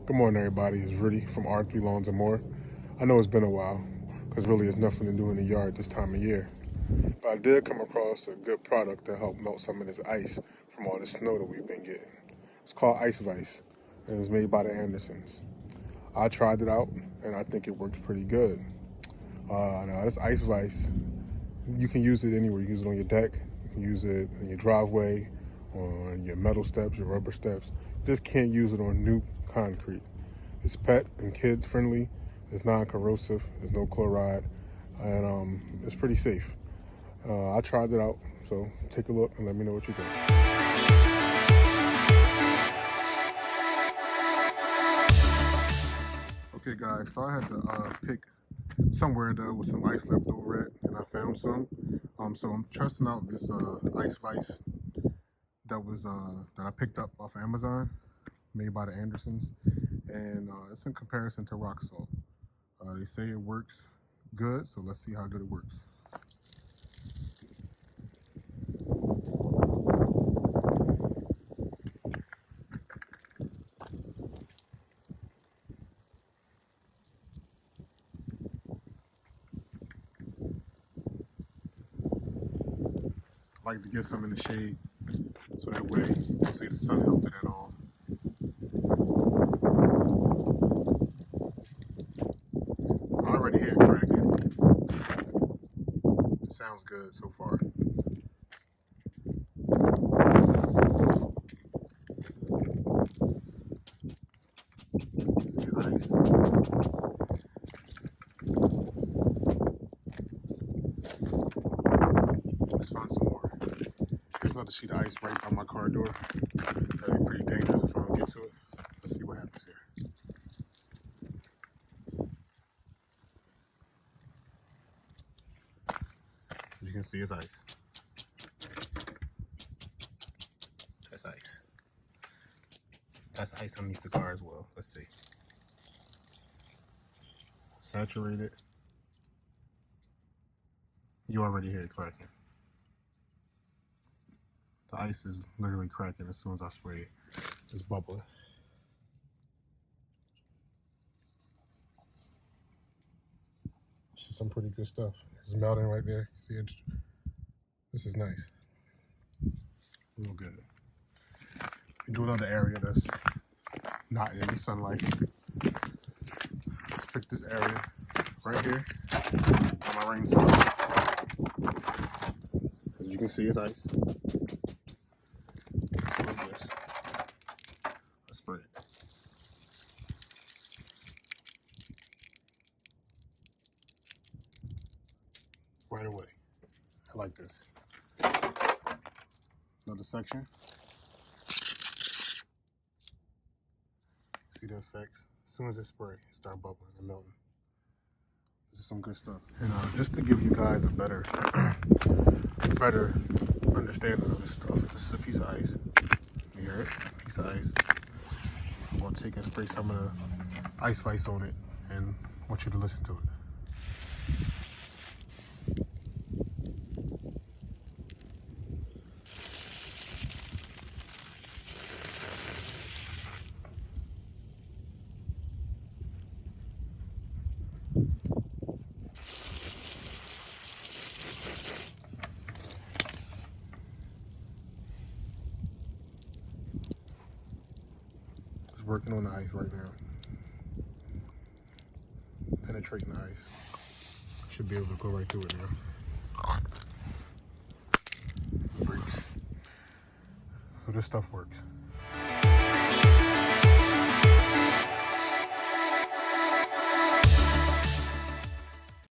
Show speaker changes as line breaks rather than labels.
Good morning, everybody. It's Rudy from R3 Lawns and More. I know it's been a while, because really there's nothing to do in the yard this time of year. But I did come across a good product to help melt some of this ice from all the snow that we've been getting. It's called Ice Vise, and it's made by the Andersons. I tried it out, and I think it works pretty good. Now, this Ice Vise, you can use it anywhere. You can use it on your deck, you can use it in your driveway, on your metal steps, your rubber steps. Just can't use it on new concrete. It's pet and kids friendly, it's non-corrosive, there's no chloride, and it's pretty safe. I tried it out, so take a look and let me know what you think. Okay guys, so I had to pick somewhere there was some ice left over at, and I found some. So I'm trusting out this Ice Vise that I picked up off of Amazon, made by the Andersons, and it's in comparison to rock salt. They say it works good, so let's see how good it works. I like to get some in the shade, so that way you can see the sun helped it at all. I already hear it cracking. It sounds good so far. See his ice. Let's find some more. There's another sheet of ice right by my car door. That'd be pretty dangerous if I don't get to it. Let's see what happens here. As you can see, it's ice. That's ice. That's ice underneath the car as well. Let's see. Saturated. You already hear it cracking. The ice is literally cracking as soon as I spray it. It's bubbling. This is some pretty good stuff. It's melting right there. See it? This is nice. Real good. Do another area that's not in the sunlight. Let's pick this area right here on my rain source. As you can see, it's ice. So is this. Let's spray it. Right away. I like this. Another section. See the effects? As soon as it spray, it starts bubbling and melting. This is some good stuff. And just to give you guys a better understanding of this stuff, this is a piece of ice. You hear it? A piece of ice. I'm gonna take and spray some of the Ice Vise on it, and I want you to listen to it. Working on the ice right now. Penetrating the ice. Should be able to go right through it now. Breaks. So this stuff works.